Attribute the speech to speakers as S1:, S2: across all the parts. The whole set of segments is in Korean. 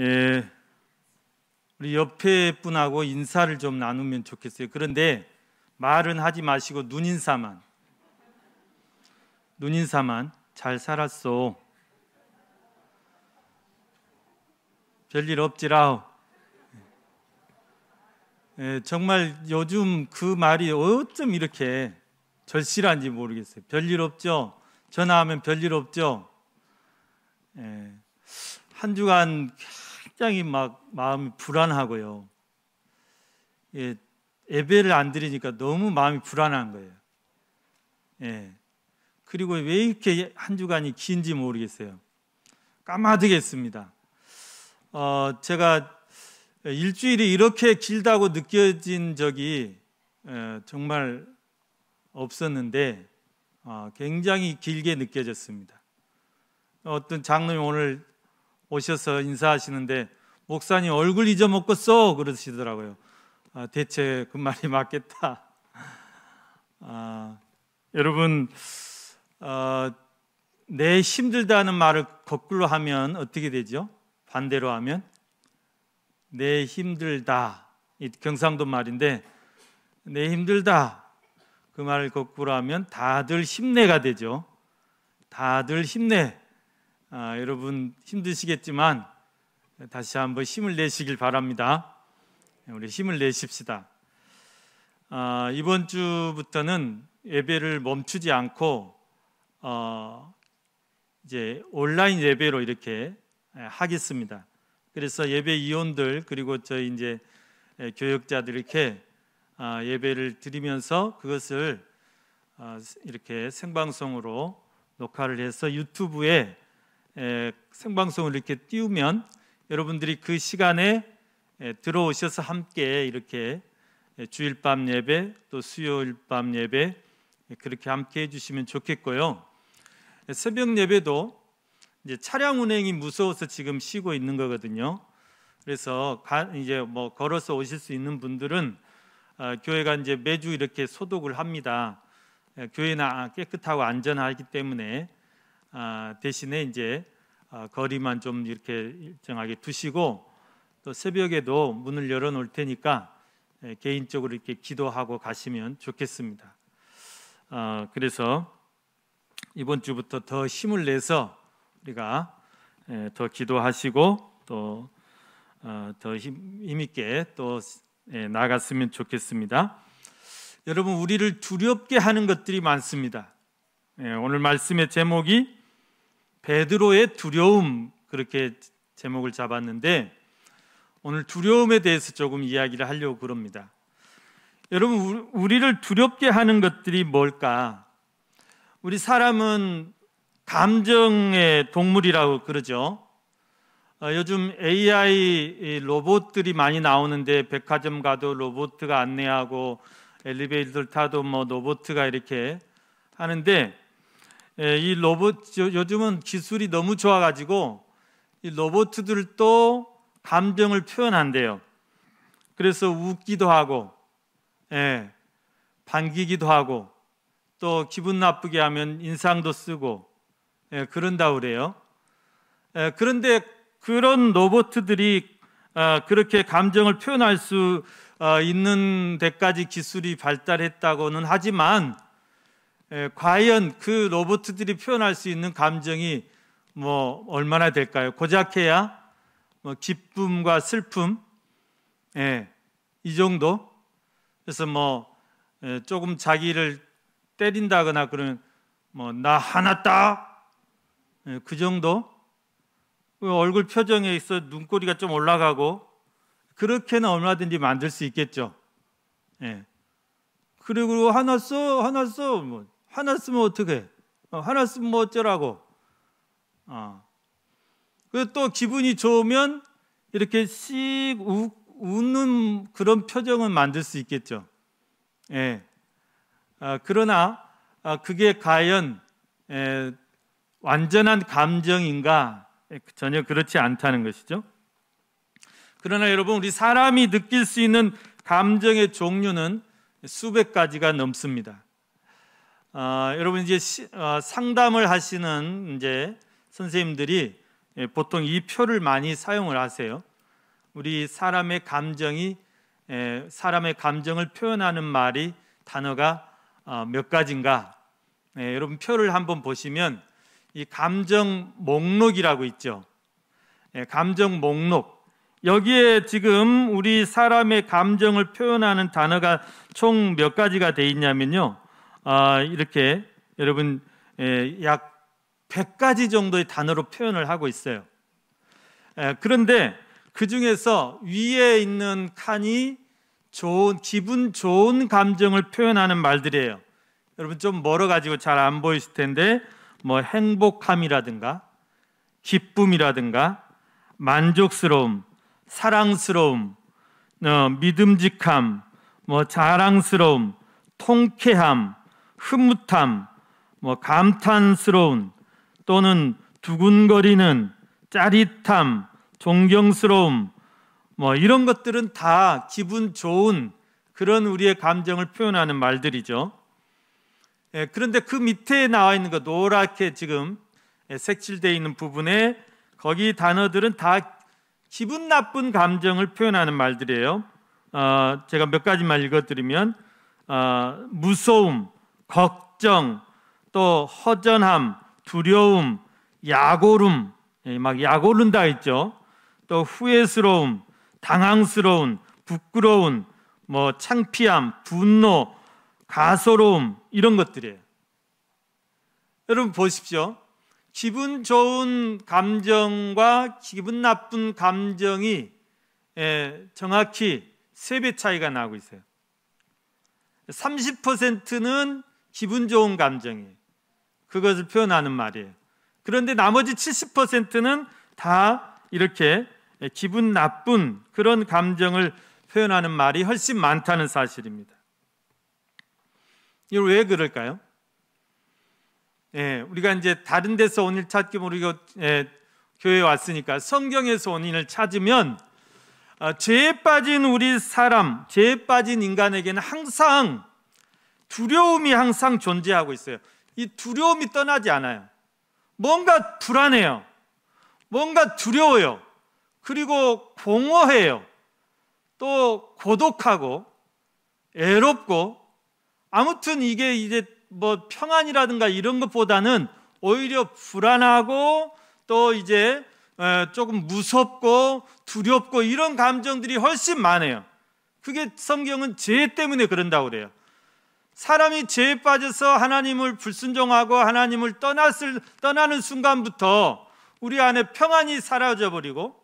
S1: 예, 우리 옆에 분하고 인사를 좀 나누면 좋겠어요. 그런데 말은 하지 마시고 눈인사만 잘 살았소. 별일 없지라우. 예, 정말 요즘 그 말이 어쩜 이렇게 절실한지 모르겠어요. 별일 없죠? 전화하면 별일 없죠? 예, 한 주간 굉장히 막 마음이 불안하고요. 예, 예배를 안 드리니까 너무 마음이 불안한 거예요. 예, 그리고 왜 이렇게 한 주간이 긴지 모르겠어요. 까마득했습니다. 제가 일주일이 이렇게 길다고 느껴진 적이 정말 없었는데 굉장히 길게 느껴졌습니다. 어떤 장로님 오늘 오셔서 인사하시는데 목사님 얼굴 잊어먹었어 그러시더라고요. 대체 그 말이 맞겠다. 여러분, 내 힘들다는 말을 거꾸로 하면 어떻게 되죠? 반대로 하면 내 힘들다, 이 경상도 말인데 내 힘들다 그 말을 거꾸로 하면 다들 힘내가 되죠. 다들 힘내. 여러분 힘드시겠지만 다시 한번 힘을 내시길 바랍니다. 우리 힘을 내십시다. 이번 주부터는 예배를 멈추지 않고 이제 온라인 예배로 이렇게 하겠습니다. 그래서 예배 이원들 그리고 저희 이제 교역자들 이렇게 예배를 드리면서 그것을 이렇게 생방송으로 녹화를 해서 유튜브에 생방송을 이렇게 띄우면 여러분들이 그 시간에 들어오셔서 함께 이렇게 주일 밤 예배 또 수요일 밤 예배 그렇게 함께 해주시면 좋겠고요. 새벽 예배도 이제 차량 운행이 무서워서 지금 쉬고 있는 거거든요. 그래서 이제 뭐 걸어서 오실 수 있는 분들은 교회가 이제 매주 이렇게 소독을 합니다. 교회는 깨끗하고 안전하기 때문에 대신에 이제 거리만 좀 이렇게 일정하게 두시고 또 새벽에도 문을 열어놓을 테니까 개인적으로 이렇게 기도하고 가시면 좋겠습니다. 그래서 이번 주부터 더 힘을 내서 우리가 더 기도하시고 또 더 힘있게 또 나갔으면 좋겠습니다. 여러분, 우리를 두렵게 하는 것들이 많습니다. 오늘 말씀의 제목이 베드로의 두려움, 그렇게 제목을 잡았는데 오늘 두려움에 대해서 조금 이야기를 하려고 그럽니다. 여러분, 우리를 두렵게 하는 것들이 뭘까? 우리 사람은 감정의 동물이라고 그러죠. 요즘 AI 로봇들이 많이 나오는데 백화점 가도 로봇가 안내하고 엘리베이터 타도 뭐 로봇가 이렇게 하는데 이 로봇 요즘은 기술이 너무 좋아가지고 이 로봇들도 감정을 표현한대요. 그래서 웃기도 하고 반기기도 하고 또 기분 나쁘게 하면 인상도 쓰고 그런다고 그래요. 그런데 그런 로봇들이 그렇게 감정을 표현할 수 있는 데까지 기술이 발달했다고는 하지만 과연 그 로봇들이 표현할 수 있는 감정이 뭐 얼마나 될까요? 고작해야 뭐 기쁨과 슬픔, 이 정도. 그래서 뭐 조금 자기를 때린다거나 그러면 뭐 나 화났다, 그 정도. 얼굴 표정에 있어 눈꼬리가 좀 올라가고 그렇게는 얼마든지 만들 수 있겠죠. 그리고 화났어 뭐 화났으면 어떡해? 화났으면 뭐 어쩌라고? 그리고 또 기분이 좋으면 이렇게 씩 웃는 그런 표정은 만들 수 있겠죠. 그러나 그게 과연 완전한 감정인가? 전혀 그렇지 않다는 것이죠. 그러나 여러분, 우리 사람이 느낄 수 있는 감정의 종류는 수백 가지가 넘습니다. 여러분 이제 상담을 하시는 이제 선생님들이 보통 이 표를 많이 사용을 하세요. 우리 사람의 감정을 표현하는 말이 단어가 몇 가지인가? 여러분 표를 한번 보시면 이 감정 목록이라고 있죠. 감정 목록. 여기에 지금 우리 사람의 감정을 표현하는 단어가 총 몇 가지가 돼 있냐면요. 이렇게 여러분 약 100가지 정도의 단어로 표현을 하고 있어요. 그런데 그 중에서 위에 있는 칸이 기분 좋은 감정을 표현하는 말들이에요. 여러분 좀 멀어가지고 잘 안 보이실 텐데 뭐 행복함이라든가 기쁨이라든가 만족스러움, 사랑스러움, 믿음직함, 뭐 자랑스러움, 통쾌함, 흐뭇함, 뭐 감탄스러운 또는 두근거리는 짜릿함, 존경스러움, 뭐 이런 것들은 다 기분 좋은 그런 우리의 감정을 표현하는 말들이죠. 그런데 그 밑에 나와 있는 거 노랗게 지금 색칠되어 있는 부분에 거기 단어들은 다 기분 나쁜 감정을 표현하는 말들이에요. 제가 몇 가지만 읽어드리면 무서움, 걱정, 또 허전함, 두려움, 약오름, 막 약오른다 있죠. 또 후회스러움, 당황스러운, 부끄러운, 뭐 창피함, 분노, 가소로움 이런 것들이에요. 여러분 보십시오. 기분 좋은 감정과 기분 나쁜 감정이 정확히 3배 차이가 나고 있어요. 30%는 기분 좋은 감정이에요. 그것을 표현하는 말이에요. 그런데 나머지 70%는 다 이렇게 기분 나쁜 그런 감정을 표현하는 말이 훨씬 많다는 사실입니다. 이거 왜 그럴까요? 우리가 이제 다른 데서 원인을 찾기 모르고 교회에 왔으니까 성경에서 원인을 찾으면 죄에 빠진 우리 사람, 죄에 빠진 인간에게는 항상 두려움이 항상 존재하고 있어요. 이 두려움이 떠나지 않아요. 뭔가 불안해요. 뭔가 두려워요. 그리고 공허해요. 또 고독하고 애롭고 아무튼 이게 이제 뭐 평안이라든가 이런 것보다는 오히려 불안하고 또 이제 조금 무섭고 두렵고 이런 감정들이 훨씬 많아요. 그게 성경은 죄 때문에 그런다고 그래요. 사람이 죄에 빠져서 하나님을 불순종하고 하나님을 떠나는 순간부터 우리 안에 평안이 사라져버리고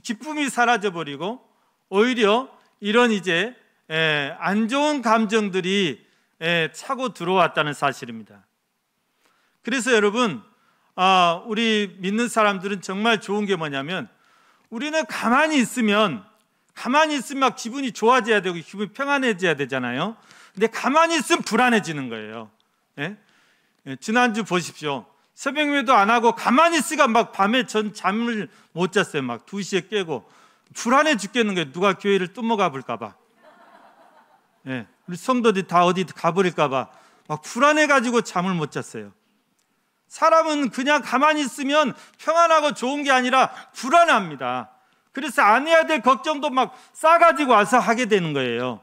S1: 기쁨이 사라져버리고 오히려 이런 이제 안 좋은 감정들이 차고 들어왔다는 사실입니다. 그래서 여러분 우리 믿는 사람들은 정말 좋은 게 뭐냐면 우리는 가만히 있으면 막 기분이 좋아져야 되고 기분이 평안해져야 되잖아요. 근데 가만히 있으면 불안해지는 거예요. 지난주 보십시오. 새벽 예배도 안 하고 가만히 있으니까 막 밤에 전 잠을 못 잤어요. 막 2시에 깨고 불안해 죽겠는 거예요. 누가 교회를 뜸먹어 볼까 봐. 우리 성도들이 다 어디 가버릴까 봐 막 불안해가지고 잠을 못 잤어요. 사람은 그냥 가만히 있으면 평안하고 좋은 게 아니라 불안합니다. 그래서 안 해야 될 걱정도 막 싸가지고 와서 하게 되는 거예요.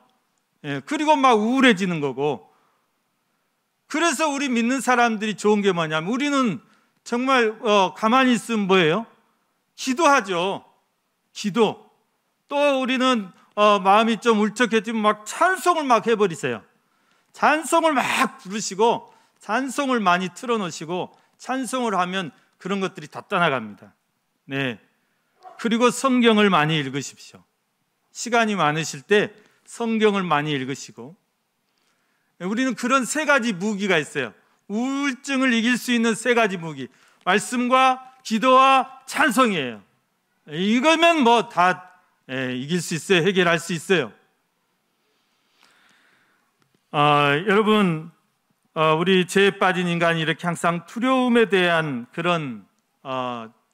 S1: 그리고 막 우울해지는 거고. 그래서 우리 믿는 사람들이 좋은 게 뭐냐면 우리는 정말 가만히 있으면 뭐예요? 기도하죠. 기도. 또 우리는 마음이 좀 울적해지면 막 찬송을 막 해버리세요. 찬송을 막 부르시고 찬송을 많이 틀어놓으시고 찬송을 하면 그런 것들이 다 떠나갑니다. 그리고 성경을 많이 읽으십시오. 시간이 많으실 때 성경을 많이 읽으시고. 우리는 그런 3가지 무기가 있어요. 우울증을 이길 수 있는 3가지 무기. 말씀과 기도와 찬송이에요. 이거면 뭐 다 이길 수 있어요. 해결할 수 있어요. 여러분 우리 죄에 빠진 인간이 이렇게 항상 두려움에 대한 그런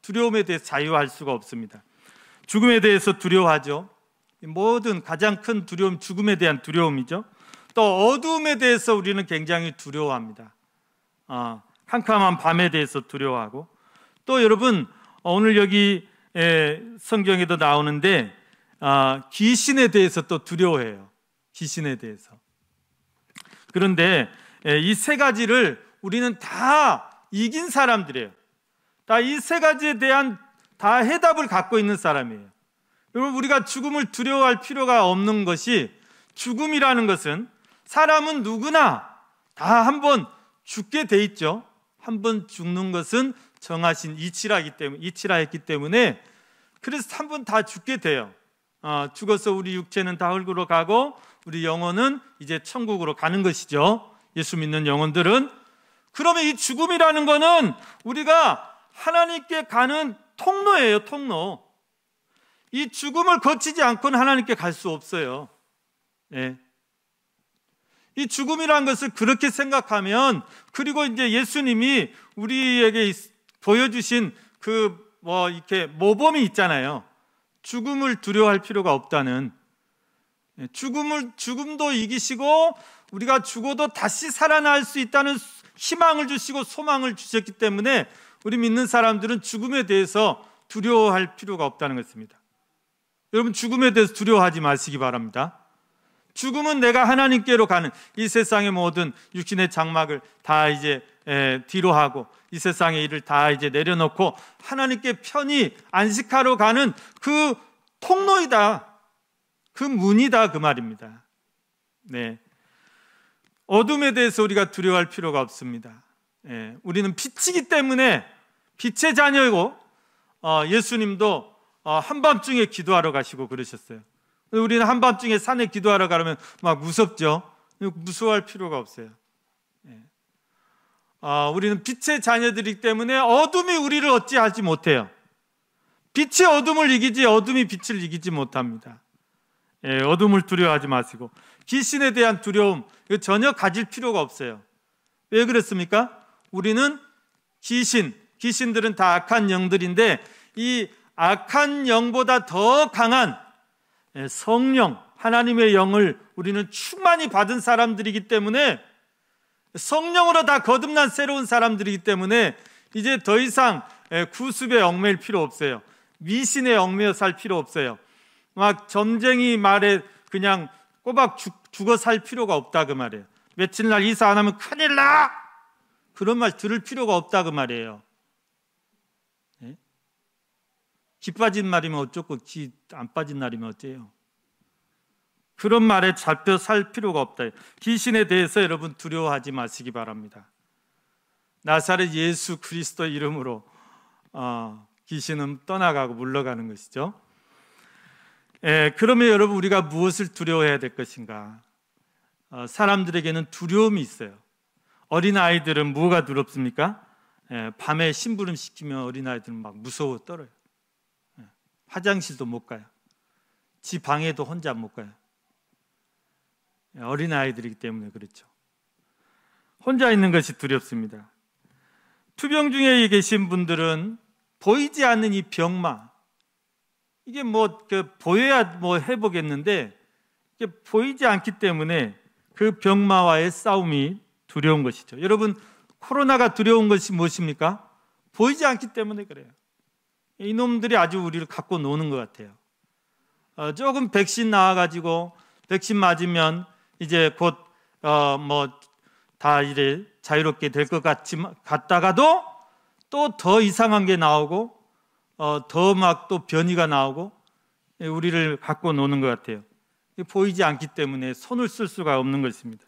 S1: 두려움에 대해서 자유할 수가 없습니다. 죽음에 대해서 두려워하죠. 모든 가장 큰 두려움 죽음에 대한 두려움이죠. 또 어두움에 대해서 우리는 굉장히 두려워합니다. 캄캄한 밤에 대해서 두려워하고 또 여러분 오늘 여기 성경에도 나오는데 귀신에 대해서 또 두려워해요. 귀신에 대해서. 그런데 이 세 가지를 우리는 다 이긴 사람들이에요. 다 이 세 가지에 대한 다 해답을 갖고 있는 사람이에요. 여러분, 우리가 죽음을 두려워할 필요가 없는 것이, 죽음이라는 것은 사람은 누구나 다 한 번 죽게 돼 있죠. 한 번 죽는 것은 정하신 이치라했기 때문에 그래서 한 번 다 죽게 돼요. 죽어서 우리 육체는 다 흙으로 가고 우리 영혼은 이제 천국으로 가는 것이죠. 예수 믿는 영혼들은. 그러면 이 죽음이라는 거는 우리가 하나님께 가는 통로예요. 통로. 이 죽음을 거치지 않고는 하나님께 갈 수 없어요. 네. 이 죽음이라는 것을 그렇게 생각하면, 그리고 이제 예수님이 우리에게 보여주신 이렇게 모범이 있잖아요. 죽음을 두려워할 필요가 없다는. 죽음도 이기시고 우리가 죽어도 다시 살아날 수 있다는 희망을 주시고 소망을 주셨기 때문에 우리 믿는 사람들은 죽음에 대해서 두려워할 필요가 없다는 것입니다. 여러분, 죽음에 대해서 두려워하지 마시기 바랍니다. 죽음은 내가 하나님께로 가는, 이 세상의 모든 육신의 장막을 다 이제 뒤로 하고 이 세상의 일을 다 이제 내려놓고 하나님께 편히 안식하러 가는 그 통로이다, 그 문이다, 그 말입니다. 네. 어둠에 대해서 우리가 두려워할 필요가 없습니다. 우리는 빛이기 때문에 빛의 자녀이고, 예수님도 한밤중에 기도하러 가시고 그러셨어요. 우리는 한밤중에 산에 기도하러 가려면 막 무섭죠. 무서워할 필요가 없어요. 우리는 빛의 자녀들이기 때문에 어둠이 우리를 어찌하지 못해요. 빛이 어둠을 이기지 어둠이 빛을 이기지 못합니다. 어둠을 두려워하지 마시고, 귀신에 대한 두려움 이거 전혀 가질 필요가 없어요. 왜 그렇습니까? 우리는 귀신들은 다 악한 영들인데 이 악한 영보다 더 강한 성령, 하나님의 영을 우리는 충만히 받은 사람들이기 때문에, 성령으로 다 거듭난 새로운 사람들이기 때문에 이제 더 이상 구습에 얽매일 필요 없어요. 미신에 얽매여 살 필요 없어요. 막 점쟁이 말에 그냥 꼬박 죽어 살 필요가 없다, 그 말이에요. 며칠 날 이사 안 하면 큰일 나! 그런 말 들을 필요가 없다, 그 말이에요. 기 빠진 날이면 어쩌고 기 안 빠진 날이면 어째요? 그런 말에 잡혀 살 필요가 없다. 귀신에 대해서 여러분 두려워하지 마시기 바랍니다. 나사렛 예수 그리스도 이름으로 귀신은 떠나가고 물러가는 것이죠. 그러면 여러분, 우리가 무엇을 두려워해야 될 것인가? 사람들에게는 두려움이 있어요. 어린아이들은 뭐가 두렵습니까? 밤에 심부름 시키면 어린아이들은 막 무서워 떨어요. 화장실도 못 가요. 지 방에도 혼자 못 가요. 어린아이들이기 때문에 그렇죠. 혼자 있는 것이 두렵습니다. 투병 중에 계신 분들은 보이지 않는 이 병마, 이게 보여야 해보겠는데 이게 보이지 않기 때문에 그 병마와의 싸움이 두려운 것이죠. 여러분, 코로나가 두려운 것이 무엇입니까? 보이지 않기 때문에 그래요. 이놈들이 아주 우리를 갖고 노는 것 같아요. 조금 백신 나와가지고 백신 맞으면 이제 곧 다 이래 자유롭게 될 것 같다가도 또 더 이상한 게 나오고 더 막 또 변이가 나오고 우리를 갖고 노는 것 같아요. 보이지 않기 때문에 손을 쓸 수가 없는 것입니다.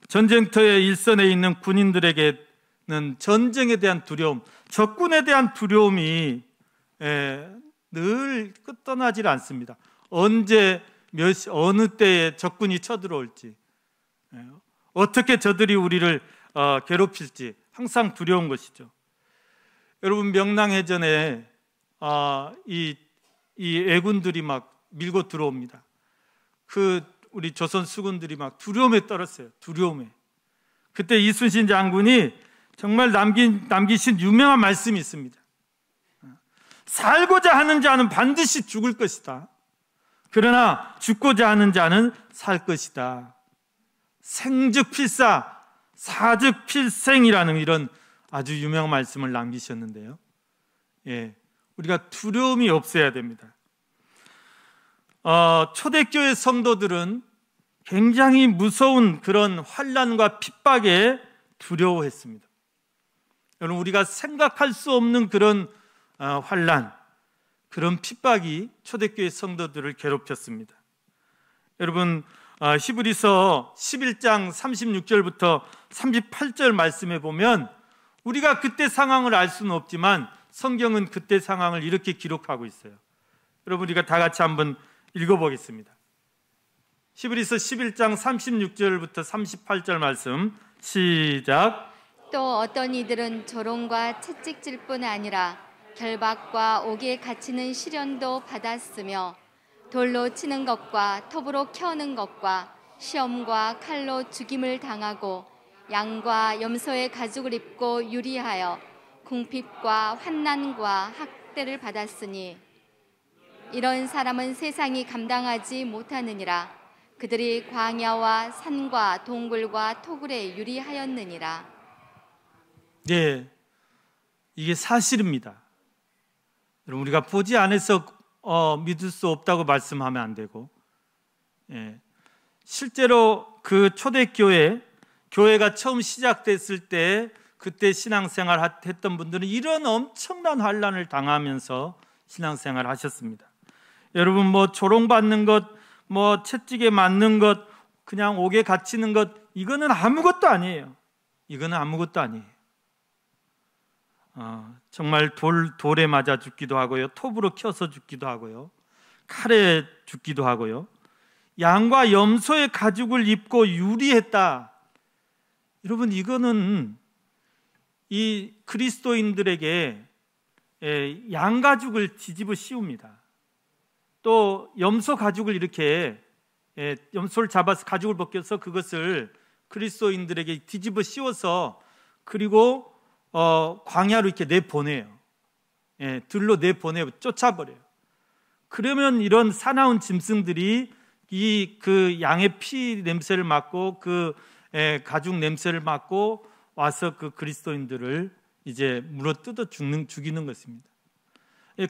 S1: 전쟁터의 일선에 있는 군인들에게는 전쟁에 대한 두려움, 적군에 대한 두려움이 늘 끝떠나질 않습니다. 언제 어느 때에 적군이 쳐들어올지, 어떻게 저들이 우리를 괴롭힐지 항상 두려운 것이죠. 여러분, 명랑해전에 이 애군들이 막 밀고 들어옵니다. 우리 조선 수군들이 막 두려움에 떨었어요. 두려움에. 그때 이순신 장군이 정말 남기신 유명한 말씀이 있습니다. 살고자 하는 자는 반드시 죽을 것이다. 그러나 죽고자 하는 자는 살 것이다. 생즉 필사, 사즉 필생이라는 이런 아주 유명한 말씀을 남기셨는데요. 우리가 두려움이 없어야 됩니다. 초대교회 성도들은 굉장히 무서운 그런 환난과 핍박에 두려워했습니다. 여러분, 우리가 생각할 수 없는 그런 환난, 그런 핍박이 초대교회 성도들을 괴롭혔습니다. 여러분, 히브리서 11장 36절부터 38절 말씀에 보면 우리가 그때 상황을 알 수는 없지만 성경은 그때 상황을 이렇게 기록하고 있어요. 여러분, 우리가 다 같이 한번 읽어보겠습니다. 히브리서 11장 36절부터 38절 말씀 시작.
S2: 또 어떤 이들은 조롱과 채찍질 뿐 아니라 결박과 옥에 갇히는 시련도 받았으며 돌로 치는 것과 톱으로 켜는 것과 시험과 칼로 죽임을 당하고 양과 염소의 가죽을 입고 유리하여 궁핍과 환난과 학대를 받았으니 이런 사람은 세상이 감당하지 못하느니라. 그들이 광야와 산과 동굴과 토굴에 유리하였느니라.
S1: 네, 이게 사실입니다. 여러분, 우리가 보지 않아서 믿을 수 없다고 말씀하면 안 되고, 실제로 그 교회가 처음 시작됐을 때 그때 신앙생활 했던 분들은 이런 엄청난 환난을 당하면서 신앙생활 하셨습니다. 여러분, 뭐 조롱받는 것, 뭐 채찍에 맞는 것, 그냥 옥에 갇히는 것, 이거는 아무것도 아니에요. 이거는 아무것도 아니에요. 정말 돌에 맞아 죽기도 하고요, 톱으로 켜서 죽기도 하고요, 칼에 죽기도 하고요, 양과 염소의 가죽을 입고 유리했다. 여러분, 이거는 이 그리스도인들에게 양가죽을 뒤집어 씌웁니다. 또 염소 가죽을 이렇게 염소를 잡아서 가죽을 벗겨서 그것을 그리스도인들에게 뒤집어 씌워서 그리고 광야로 이렇게 내보내요. 들로 내보내요. 쫓아버려요. 그러면 이런 사나운 짐승들이 그 양의 피 냄새를 맡고 그 가죽 냄새를 맡고 와서 그 그리스도인들을 이제 물어뜯어 죽이는 것입니다.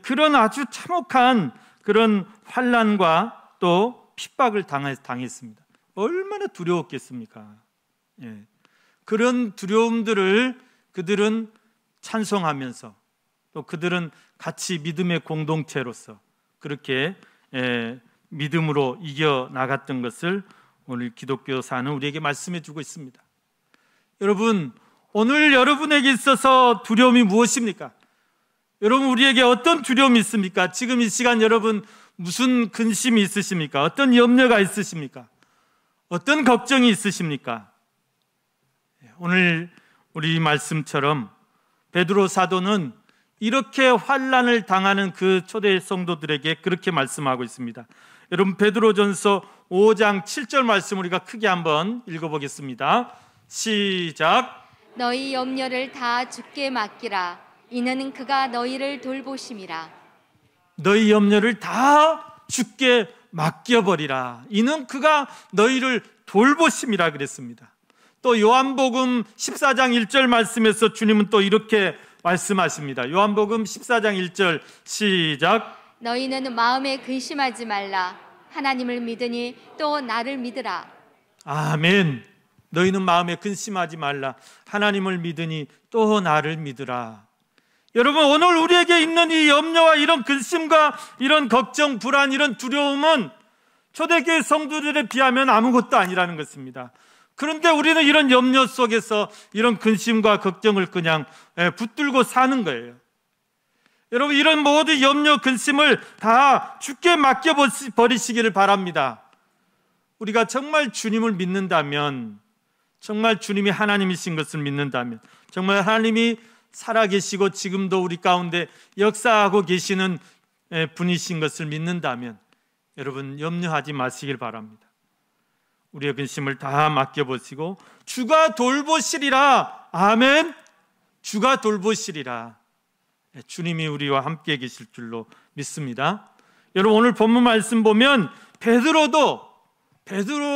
S1: 그런 아주 참혹한 그런 환난과 또 핍박을 당했습니다. 얼마나 두려웠겠습니까? 그런 두려움들을 그들은 찬송하면서 또 그들은 같이 믿음의 공동체로서 그렇게 믿음으로 이겨나갔던 것을 오늘 기독교사는 우리에게 말씀해 주고 있습니다. 여러분, 오늘 여러분에게 있어서 두려움이 무엇입니까? 여러분, 우리에게 어떤 두려움이 있습니까? 지금 이 시간 여러분 무슨 근심이 있으십니까? 어떤 염려가 있으십니까? 어떤 걱정이 있으십니까? 오늘 우리 말씀처럼 베드로 사도는 이렇게 환난을 당하는 그 초대 성도들에게 그렇게 말씀하고 있습니다. 여러분, 베드로전서 5장 7절 말씀 우리가 크게 한번 읽어보겠습니다. 시작.
S2: 너희 염려를 다 주께 맡기라. 이는 그가 너희를 돌보심이라.
S1: 너희 염려를 다 주께 맡겨버리라. 이는 그가 너희를 돌보심이라 그랬습니다. 또 요한복음 14장 1절 말씀에서 주님은 또 이렇게 말씀하십니다. 요한복음 14장 1절 시작.
S2: 너희는 마음에 근심하지 말라. 하나님을 믿으니 또 나를 믿으라.
S1: 아멘. 너희는 마음에 근심하지 말라. 하나님을 믿으니 또 나를 믿으라. 여러분, 오늘 우리에게 있는 이 염려와 이런 근심과 이런 걱정, 불안, 이런 두려움은 초대교회 성도들에 비하면 아무것도 아니라는 것입니다. 그런데 우리는 이런 염려 속에서 이런 근심과 걱정을 그냥 붙들고 사는 거예요. 여러분, 이런 모든 염려, 근심을 다 주께 맡겨버리시기를 바랍니다. 우리가 정말 주님을 믿는다면, 정말 주님이 하나님이신 것을 믿는다면, 정말 하나님이 살아계시고 지금도 우리 가운데 역사하고 계시는 분이신 것을 믿는다면 여러분, 염려하지 마시길 바랍니다. 우리의 근심을 다 맡겨보시고 주가 돌보시리라. 아멘. 주가 돌보시리라. 주님이 우리와 함께 계실 줄로 믿습니다. 여러분, 오늘 본문 말씀 보면 베드로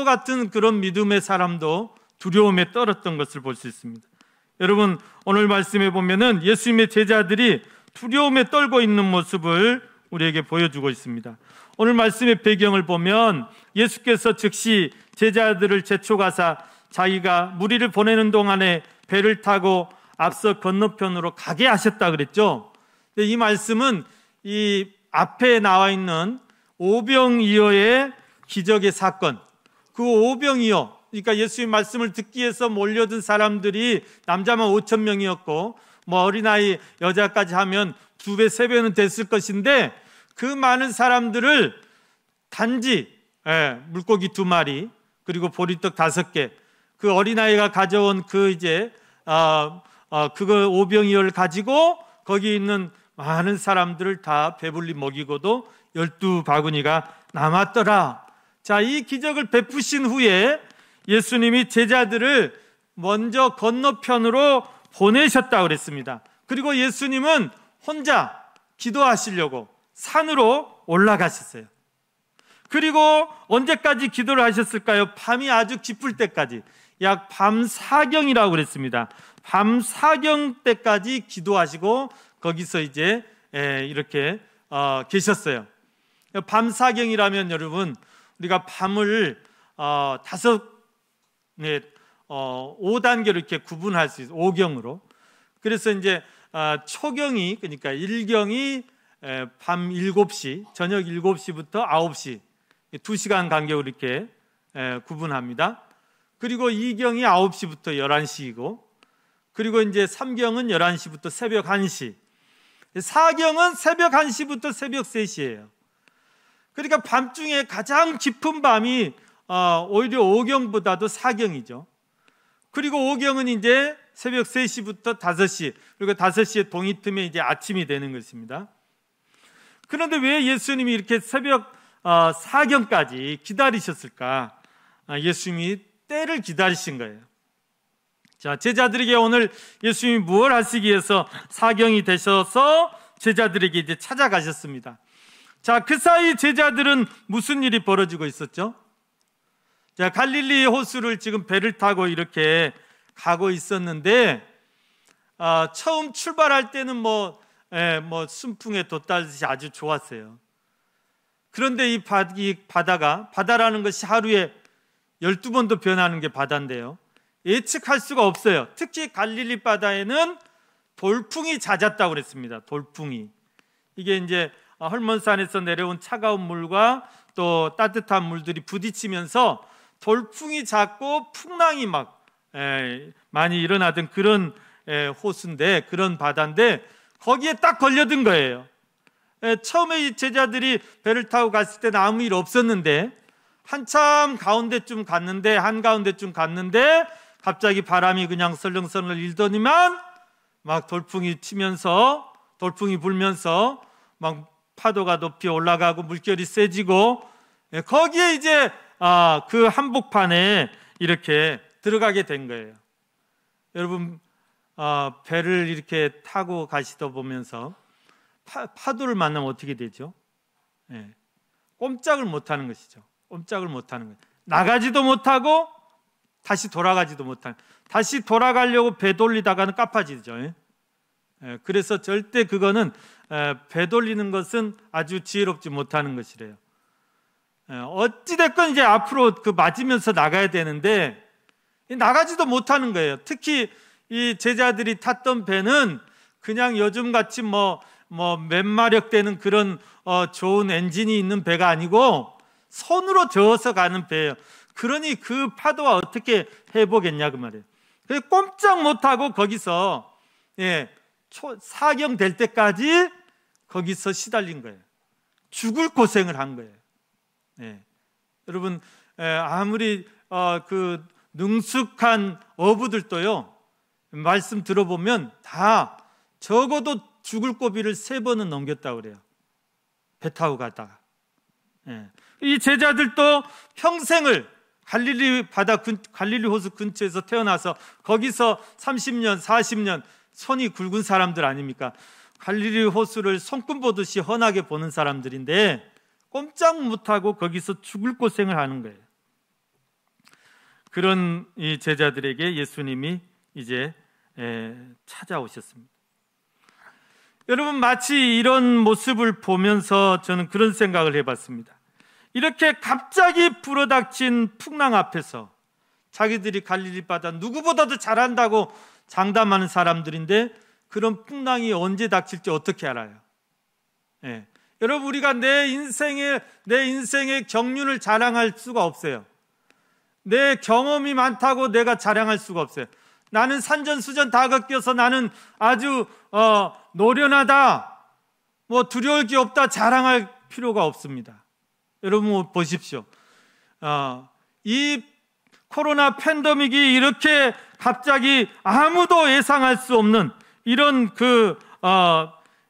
S1: 같은 그런 믿음의 사람도 두려움에 떨었던 것을 볼 수 있습니다. 여러분, 오늘 말씀에 보면은 예수님의 제자들이 두려움에 떨고 있는 모습을 우리에게 보여주고 있습니다. 오늘 말씀의 배경을 보면 예수께서 즉시 제자들을 재촉하사 자기가 무리를 보내는 동안에 배를 타고 앞서 건너편으로 가게 하셨다 그랬죠. 근데 이 말씀은 이 앞에 나와 있는 오병이어의 기적의 사건, 그 오병이어, 그러니까 예수의 말씀을 듣기 위해서 몰려든 사람들이 남자만 5,000명이었고 뭐 어린아이 여자까지 하면 2배, 3배는 됐을 것인데 그 많은 사람들을 단지 물고기 2마리 그리고 보리떡 5개, 그 어린아이가 가져온 그 그거 오병이어를 가지고 거기 있는 많은 사람들을 다 배불리 먹이고도 12바구니가 남았더라. 자, 이 기적을 베푸신 후에 예수님이 제자들을 먼저 건너편으로 보내셨다고 그랬습니다. 그리고 예수님은 혼자 기도하시려고 산으로 올라가셨어요. 그리고 언제까지 기도를 하셨을까요? 밤이 아주 깊을 때까지, 약 밤 사경이라고 그랬습니다. 밤 사경 때까지 기도하시고 거기서 이제 이렇게 계셨어요. 밤 사경이라면 여러분, 우리가 밤을 5단계로 이렇게 구분할 수 있어요. 5경으로. 그래서 이제 초경이, 그러니까 1경이 밤 7시, 저녁 7시부터 9시 2시간 간격으로 이렇게 구분합니다. 그리고 2경이 9시부터 11시이고, 그리고 이제 3경은 11시부터 새벽 1시, 4경은 새벽 1시부터 새벽 3시예요. 그러니까 밤중에 가장 깊은 밤이 오히려 5경보다도 4경이죠. 그리고 5경은 이제 새벽 3시부터 5시, 그리고 5시에 동이 틈에 이제 아침이 되는 것입니다. 그런데 왜 예수님이 이렇게 새벽 4경까지 기다리셨을까? 예수님이 때를 기다리신 거예요. 자, 제자들에게 오늘 예수님이 무엇을 하시기 위해서 4경이 되셔서 제자들에게 이제 찾아가셨습니다. 자, 그 사이 제자들은 무슨 일이 벌어지고 있었죠? 자, 갈릴리 호수를 지금 배를 타고 이렇게 가고 있었는데, 처음 출발할 때는 뭐 순풍에 돛다듯이 아주 좋았어요. 그런데 이 바다라는 것이 하루에 12번도 변하는 게 바다인데요, 예측할 수가 없어요. 특히 갈릴리 바다에는 돌풍이 잦았다고 그랬습니다. 돌풍이. 이게 이제 헐몬산에서 내려온 차가운 물과 또 따뜻한 물들이 부딪히면서 돌풍이 잦고 풍랑이 막 많이 일어나던 그런 호수인데, 그런 바다인데 거기에 딱 걸려든 거예요. 처음에 이 제자들이 배를 타고 갔을 때는 아무 일 없었는데 한참 가운데쯤 갔는데, 한가운데쯤 갔는데 갑자기 바람이 그냥 설렁설렁 일더니만 막 돌풍이 치면서, 돌풍이 불면서 막 파도가 높이 올라가고 물결이 세지고, 거기에 이제 그 한복판에 이렇게 들어가게 된 거예요. 여러분, 배를 이렇게 타고 가시다 보면서 파도를 만나면 어떻게 되죠? 꼼짝을 못하는 것이죠. 꼼짝을 못하는 거예요. 나가지도 못하고 다시 돌아가지도 못하는, 다시 돌아가려고 배 돌리다가는 까파지죠. 그래서 절대 그거는 배 돌리는 것은 아주 지혜롭지 못하는 것이래요. 어찌됐건 이제 앞으로 그 맞으면서 나가야 되는데 나가지도 못하는 거예요. 특히 이 제자들이 탔던 배는 그냥 요즘같이 몇 마력 되는 그런 좋은 엔진이 있는 배가 아니고 손으로 저어서 가는 배예요. 그러니 그 파도와 어떻게 해보겠냐 그 말이에요. 그래서 꼼짝 못하고 거기서 사경 될 때까지 거기서 시달린 거예요. 죽을 고생을 한 거예요. 여러분, 아무리 그 능숙한 어부들도요, 말씀 들어보면 다 적어도 죽을 고비를 3번은 넘겼다고 그래요. 배 타고 가다가. 이 제자들도 평생을 갈릴리 호수 근처에서 태어나서 거기서 30년, 40년 손이 굵은 사람들 아닙니까? 갈릴리 호수를 손금 보듯이 훤하게 보는 사람들인데 꼼짝 못하고 거기서 죽을 고생을 하는 거예요. 그런 이 제자들에게 예수님이 이제 찾아오셨습니다. 여러분, 마치 이런 모습을 보면서 저는 그런 생각을 해봤습니다. 이렇게 갑자기 불어닥친 풍랑 앞에서 자기들이 갈릴리 바다 누구보다도 잘한다고 장담하는 사람들인데 그런 풍랑이 언제 닥칠지 어떻게 알아요? 예. 여러분, 우리가 내 인생의 경륜을 자랑할 수가 없어요. 내 경험이 많다고 내가 자랑할 수가 없어요. 나는 산전수전 다 겪어서 나는 아주 노련하다, 뭐 두려울 게 없다 자랑할 필요가 없습니다. 여러분 보십시오. 이 코로나 팬데믹이 이렇게 갑자기 아무도 예상할 수 없는 이런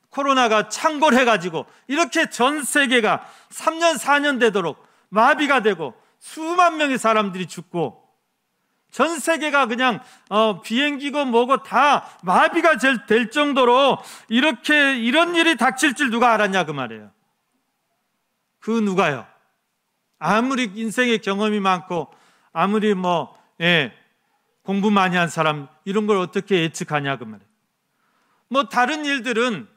S1: 코로나가 창궐해가지고 이렇게 전 세계가 3년 4년 되도록 마비가 되고 수만 명의 사람들이 죽고 전 세계가 그냥 비행기고 뭐고 다 마비가 될 정도로 이런 일이 닥칠 줄 누가 알았냐 그 말이에요. 그 누가요? 아무리 인생의 경험이 많고 아무리 공부 많이 한 사람 이런 걸 어떻게 예측하냐 그 말이에요. 다른 일들은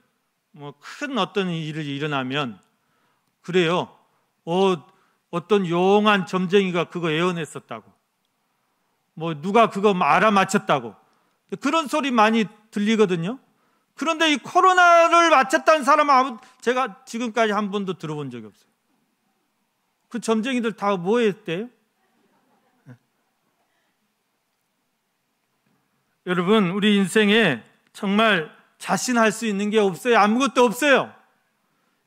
S1: 큰 어떤 일이 일어나면 그래요. 어떤 용한 점쟁이가 그거 예언했었다고, 누가 그거 알아맞혔다고 그런 소리 많이 들리거든요. 그런데 이 코로나를 맞췄다는 사람은 제가 지금까지 한 번도 들어본 적이 없어요. 그 점쟁이들 다 뭐 했대요? 여러분, 우리 인생에 정말 자신할 수 있는 게 없어요. 아무것도 없어요.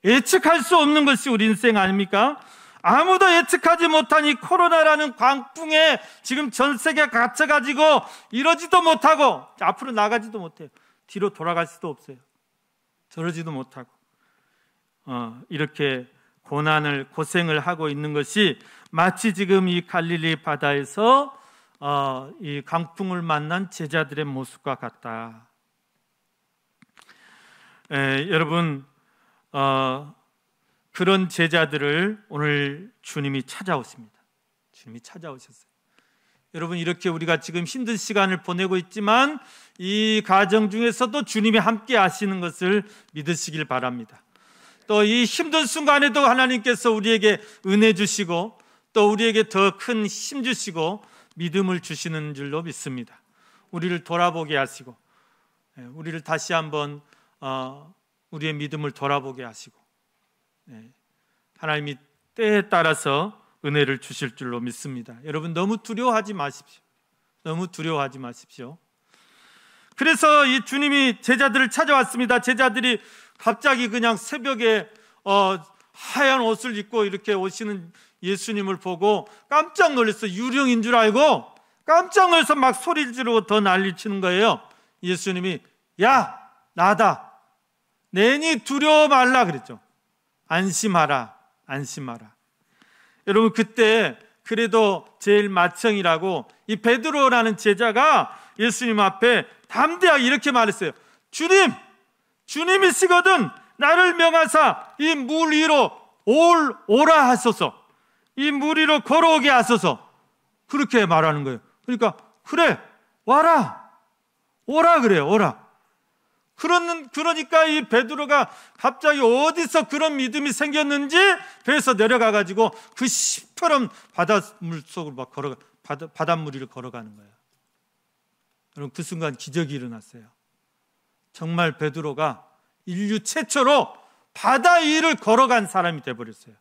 S1: 예측할 수 없는 것이 우리 인생 아닙니까? 아무도 예측하지 못한 이 코로나라는 광풍에 지금 전 세계가 갇혀가지고 이러지도 못하고 앞으로 나가지도 못해요. 뒤로 돌아갈 수도 없어요. 저러지도 못하고 이렇게 고생을 하고 있는 것이 마치 지금 이 갈릴리 바다에서 이 강풍을 만난 제자들의 모습과 같다. 여러분, 그런 제자들을 오늘 주님이 찾아오십니다. 주님이 찾아오셨어요. 여러분, 이렇게 우리가 지금 힘든 시간을 보내고 있지만 이 과정 중에서도 주님이 함께 하시는 것을 믿으시길 바랍니다. 또 이 힘든 순간에도 하나님께서 우리에게 은혜 주시고 또 우리에게 더 큰 힘 주시고 믿음을 주시는 줄로 믿습니다. 우리를 돌아보게 하시고 우리를 다시 한번 우리의 믿음을 돌아보게 하시고 하나님이 때에 따라서 은혜를 주실 줄로 믿습니다. 여러분, 너무 두려워하지 마십시오. 너무 두려워하지 마십시오. 그래서 이 주님이 제자들을 찾아왔습니다. 제자들이 갑자기 그냥 새벽에 하얀 옷을 입고 이렇게 오시는 예수님을 보고 깜짝 놀랐어요. 유령인 줄 알고 깜짝 놀라서 막 소리를 지르고 더 난리치는 거예요. 예수님이 야, 나다. 내니 두려워 말라 그랬죠. 안심하라, 안심하라. 여러분, 그때 그래도 제일 맏형이라고 이 베드로라는 제자가 예수님 앞에 담대하게 이렇게 말했어요. 주님이시거든 나를 명하사 이 물 위로 오라 하소서. 이 물 위로 걸어오게 하소서. 그렇게 말하는 거예요. 그러니까 그래, 와라, 오라 그래요. 오라. 그러니까 이 베드로가 갑자기 어디서 그런 믿음이 생겼는지 배에서 내려가가지고 그 시퍼런 바닷물 속으로 막 바닷물 위를 걸어가는 거예요. 여러분, 그 순간 기적이 일어났어요. 정말 베드로가 인류 최초로 바다 위를 걸어간 사람이 되어버렸어요.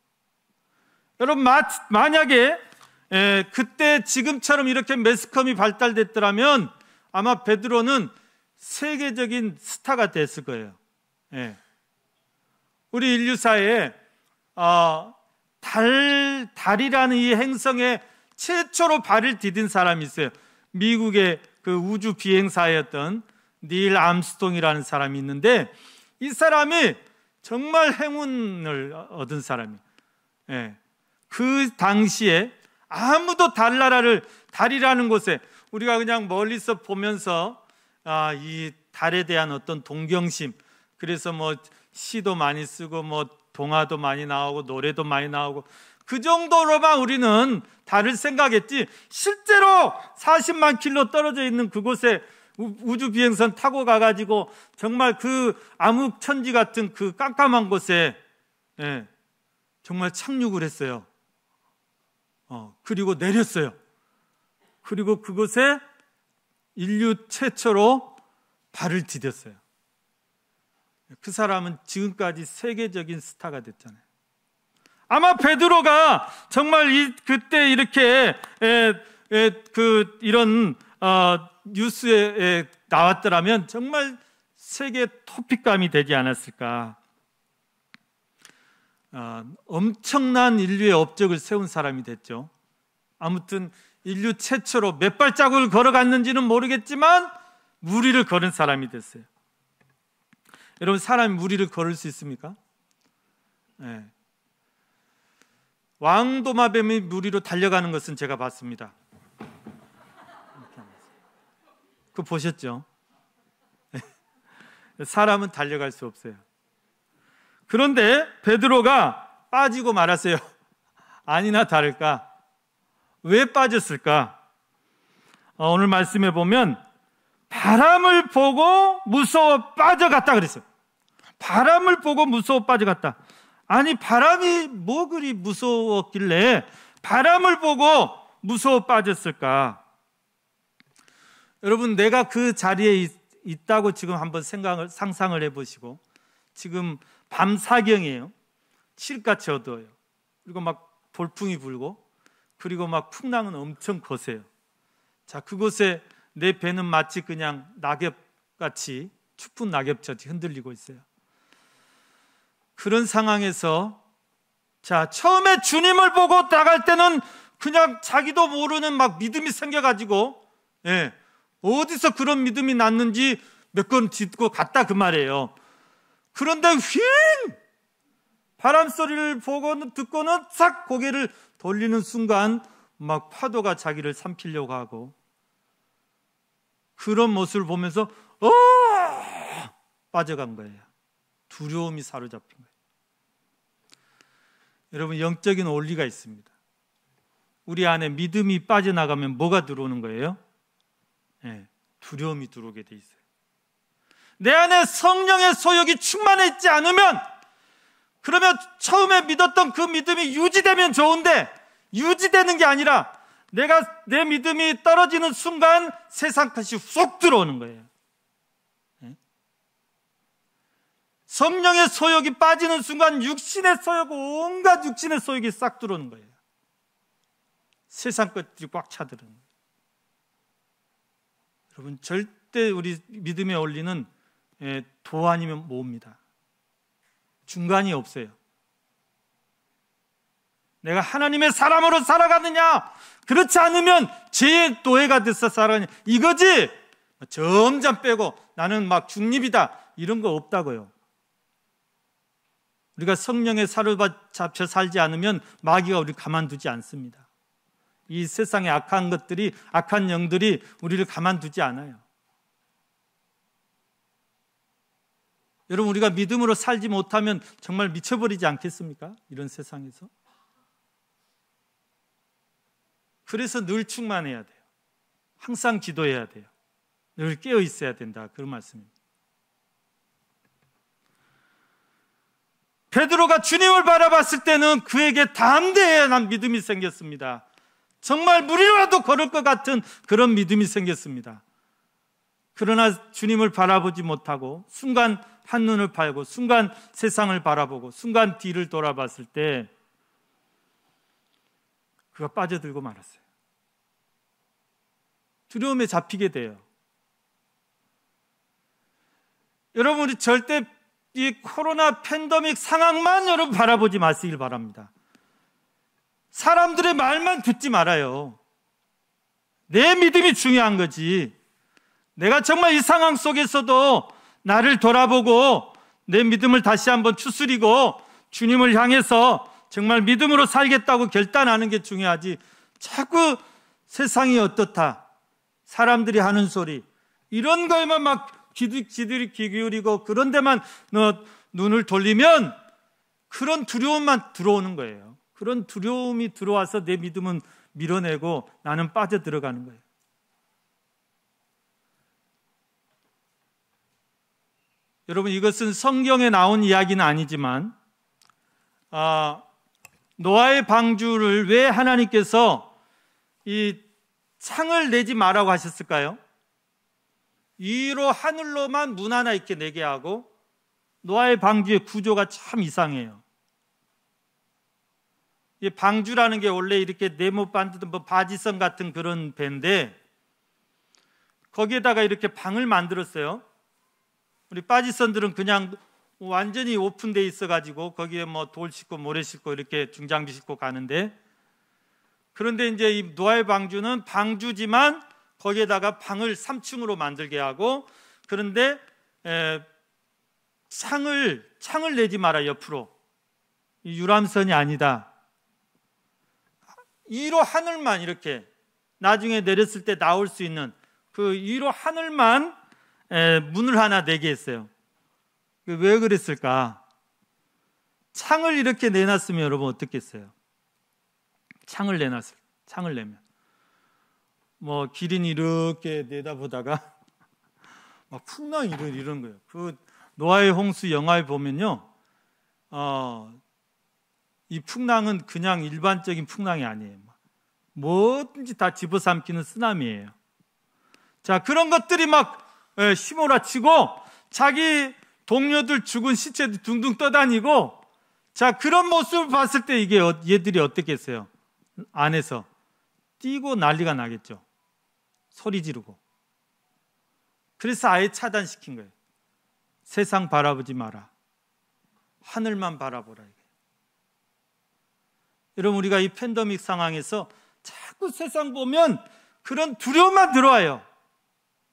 S1: 여러분, 만약에 그때 지금처럼 이렇게 매스컴이 발달됐더라면 아마 베드로는 세계적인 스타가 됐을 거예요. 우리 인류사에 달이라는 이 행성에 최초로 발을 디딘 사람이 있어요. 미국의 그 우주 비행사였던 닐 암스트롱이라는 사람이 있는데 이 사람이 정말 행운을 얻은 사람이에요. 그 당시에 아무도 달이라는 곳에 우리가 그냥 멀리서 보면서 이 달에 대한 어떤 동경심, 그래서 시도 많이 쓰고 동화도 많이 나오고 노래도 많이 나오고 그 정도로만 우리는 달을 생각했지 실제로 40만 킬로 떨어져 있는 그곳에 우주 비행선 타고 가가지고 정말 그 암흑천지 같은 그 깜깜한 곳에 정말 착륙을 했어요. 그리고 내렸어요. 그리고 그곳에 인류 최초로 발을 디뎠어요. 그 사람은 지금까지 세계적인 스타가 됐잖아요. 아마 베드로가 정말 그때 이렇게 이런 뉴스에 나왔더라면 정말 세계 토픽감이 되지 않았을까. 엄청난 인류의 업적을 세운 사람이 됐죠. 아무튼 인류 최초로 몇 발자국을 걸어갔는지는 모르겠지만 무리를 걸은 사람이 됐어요. 여러분, 사람이 무리를 걸을 수 있습니까? 네. 왕도마뱀이 무리로 달려가는 것은 제가 봤습니다. 그거 보셨죠? 사람은 달려갈 수 없어요. 그런데 베드로가 빠지고 말았어요. 아니나 다를까? 왜 빠졌을까? 오늘 말씀에 보면 바람을 보고 무서워 빠져갔다 그랬어요. 바람을 보고 무서워 빠져갔다. 아니, 바람이 뭐 그리 무서웠길래 바람을 보고 무서워 빠졌을까? 여러분, 내가 그 자리에 있다고 지금 한번 상상을 해보시고, 지금 밤 사경이에요. 칠흑같이 어두워요. 그리고 막 돌풍이 불고, 그리고 막 풍랑은 엄청 거세요. 자, 그곳에 내 배는 마치 그냥 낙엽같이, 추푼 낙엽처럼 흔들리고 있어요. 그런 상황에서, 자, 처음에 주님을 보고 나갈 때는 그냥 자기도 모르는 막 믿음이 생겨가지고, 어디서 그런 믿음이 났는지 몇 건 딛고 갔다 그 말이에요. 그런데 휙! 바람 소리를 보고는 듣고는 싹 고개를 돌리는 순간 막 파도가 자기를 삼키려고 하고, 그런 모습을 보면서 빠져간 거예요. 두려움이 사로잡힌 거예요. 여러분, 영적인 원리가 있습니다. 우리 안에 믿음이 빠져나가면 뭐가 들어오는 거예요? 두려움이 들어오게 돼 있어요. 내 안에 성령의 소욕이 충만해 있지 않으면, 그러면 처음에 믿었던 그 믿음이 유지되면 좋은데, 유지되는 게 아니라 내 믿음이 떨어지는 순간 세상 것이 쏙 들어오는 거예요. 성령의 소욕이 빠지는 순간 육신의 소욕, 온갖 육신의 소욕이 싹 들어오는 거예요. 세상 것들이 꽉 차들은 거예요. 여러분, 절대 우리 믿음의 원리는 도 아니면 모입니다. 중간이 없어요. 내가 하나님의 사람으로 살아가느냐, 그렇지 않으면 죄의 노예가 돼서 살아가느냐, 이거지. 점점 빼고 나는 막 중립이다, 이런 거 없다고요. 우리가 성령에 사로잡혀 살지 않으면 마귀가 우리를 가만두지 않습니다. 이 세상의 악한 것들이, 악한 영들이 우리를 가만두지 않아요. 여러분, 우리가 믿음으로 살지 못하면 정말 미쳐버리지 않겠습니까? 이런 세상에서. 그래서 늘 충만해야 돼요. 항상 기도해야 돼요. 늘 깨어 있어야 된다, 그런 말씀입니다. 베드로가 주님을 바라봤을 때는 그에게 담대한 믿음이 생겼습니다. 정말 무리라도 걸을 것 같은 그런 믿음이 생겼습니다. 그러나 주님을 바라보지 못하고 순간 한눈을 팔고 순간 세상을 바라보고 순간 뒤를 돌아봤을 때 그가 빠져들고 말았어요. 두려움에 잡히게 돼요. 여러분, 우리 절대 이 코로나 팬데믹 상황만 여러분 바라보지 마시길 바랍니다. 사람들의 말만 듣지 말아요. 내 믿음이 중요한 거지. 내가 정말 이 상황 속에서도 나를 돌아보고 내 믿음을 다시 한번 추스리고 주님을 향해서 정말 믿음으로 살겠다고 결단하는 게 중요하지, 자꾸 세상이 어떻다, 사람들이 하는 소리, 이런 거에만 막 귀 기울이고 그런 데만 눈을 돌리면 그런 두려움만 들어오는 거예요. 그런 두려움이 들어와서 내 믿음은 밀어내고 나는 빠져들어가는 거예요. 여러분, 이것은 성경에 나온 이야기는 아니지만 노아의 방주를 왜 하나님께서 이 창을 내지 말라고 하셨을까요? 위로 하늘로만 문 하나 이렇게 내게 하고, 노아의 방주의 구조가 참 이상해요. 이 방주라는 게 원래 이렇게 네모 반듯한 바지선 같은 그런 배인데, 거기에다가 이렇게 방을 만들었어요. 우리 바지선들은 그냥 완전히 오픈되어 있어가지고 거기에 돌 싣고 모래 싣고 이렇게 중장비 싣고 가는데, 그런데 이제 이 노아의 방주는 방주지만 거기에다가 방을 3층으로 만들게 하고, 그런데 창을 내지 마라, 옆으로. 유람선이 아니다. 위로 하늘만 이렇게 나중에 내렸을 때 나올 수 있는 그 위로 하늘만 문을 하나 내게 했어요. 왜 그랬을까? 창을 이렇게 내놨으면 여러분 어떻겠어요? 창을 내면 기린이 이렇게 내다보다가 막 풍랑이 이런 거예요. 그 노아의 홍수 영화에 보면요, 이 풍랑은 그냥 일반적인 풍랑이 아니에요. 뭐든지 다 집어삼키는 쓰나미예요. 자, 그런 것들이 막 휘몰아치고 자기 동료들 죽은 시체들 둥둥 떠다니고, 자, 그런 모습을 봤을 때 이게 얘들이 어떻겠어요? 안에서 뛰고 난리가 나겠죠. 소리 지르고. 그래서 아예 차단시킨 거예요. 세상 바라보지 마라. 하늘만 바라보라. 여러분, 우리가 이 팬데믹 상황에서 자꾸 세상 보면 그런 두려움만 들어와요.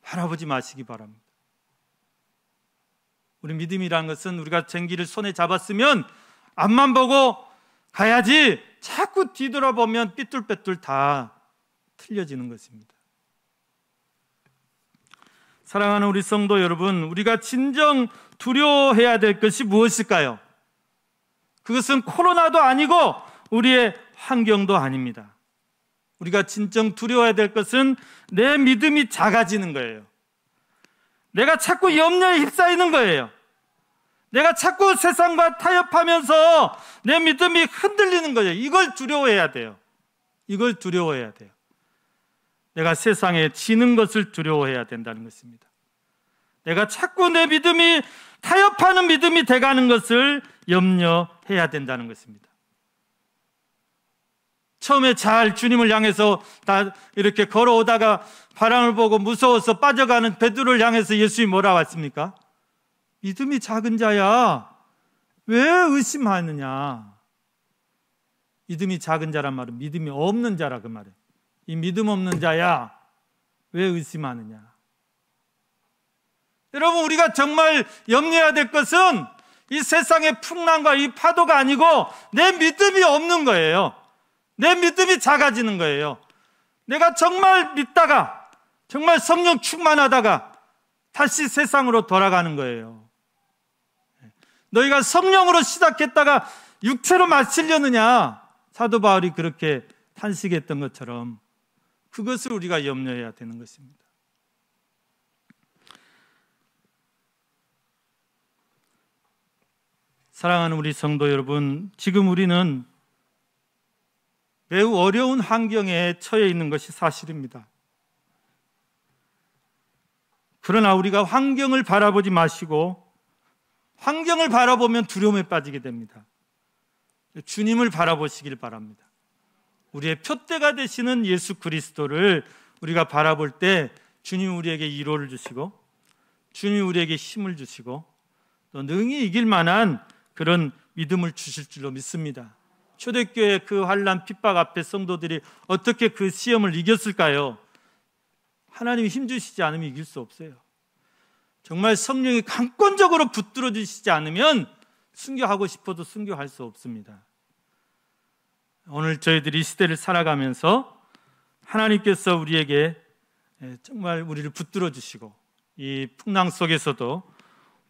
S1: 바라보지 마시기 바랍니다. 우리 믿음이라는 것은 우리가 쟁기를 손에 잡았으면 앞만 보고 가야지, 자꾸 뒤돌아보면 삐뚤빼뚤 다 틀려지는 것입니다. 사랑하는 우리 성도 여러분, 우리가 진정 두려워해야 될 것이 무엇일까요? 그것은 코로나도 아니고 우리의 환경도 아닙니다. 우리가 진정 두려워해야 될 것은 내 믿음이 작아지는 거예요. 내가 자꾸 염려에 휩싸이는 거예요. 내가 자꾸 세상과 타협하면서 내 믿음이 흔들리는 거예요. 이걸 두려워해야 돼요. 이걸 두려워해야 돼요. 내가 세상에 지는 것을 두려워해야 된다는 것입니다. 내가 자꾸 내 믿음이 타협하는 믿음이 돼가는 것을 염려해야 된다는 것입니다. 처음에 잘 주님을 향해서 다 이렇게 걸어오다가 바람을 보고 무서워서 빠져가는 베드로를 향해서 예수님이 뭐라고 했습니까? 믿음이 작은 자야, 왜 의심하느냐? 믿음이 작은 자란 말은 믿음이 없는 자라, 그 말이에요. 이 믿음 없는 자야, 왜 의심하느냐? 여러분, 우리가 정말 염려해야 될 것은 이 세상의 풍랑과 이 파도가 아니고 내 믿음이 없는 거예요. 내 믿음이 작아지는 거예요. 내가 정말 믿다가, 정말 성령 충만하다가 다시 세상으로 돌아가는 거예요. 너희가 성령으로 시작했다가 육체로 마치려느냐? 사도 바울이 그렇게 탄식했던 것처럼 그것을 우리가 염려해야 되는 것입니다. 사랑하는 우리 성도 여러분, 지금 우리는 매우 어려운 환경에 처해 있는 것이 사실입니다. 그러나 우리가 환경을 바라보지 마시고, 환경을 바라보면 두려움에 빠지게 됩니다. 주님을 바라보시길 바랍니다. 우리의 표대가 되시는 예수 그리스도를 우리가 바라볼 때 주님 우리에게 위로를 주시고, 주님 우리에게 힘을 주시고, 또 능히 이길 만한 그런 믿음을 주실 줄로 믿습니다. 초대교회 그 환난 핍박 앞에 성도들이 어떻게 그 시험을 이겼을까요? 하나님이 힘주시지 않으면 이길 수 없어요. 정말 성령이 강권적으로 붙들어 주시지 않으면 순교하고 싶어도 순교할 수 없습니다. 오늘 저희들이 이 시대를 살아가면서 하나님께서 우리에게 정말 우리를 붙들어 주시고, 이 풍랑 속에서도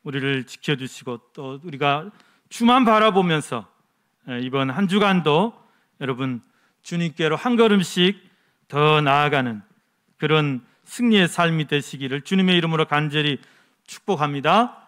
S1: 우리를 지켜주시고, 또 우리가 주만 바라보면서 이번 한 주간도 여러분 주님께로 한 걸음씩 더 나아가는 그런 승리의 삶이 되시기를 주님의 이름으로 간절히 축복합니다.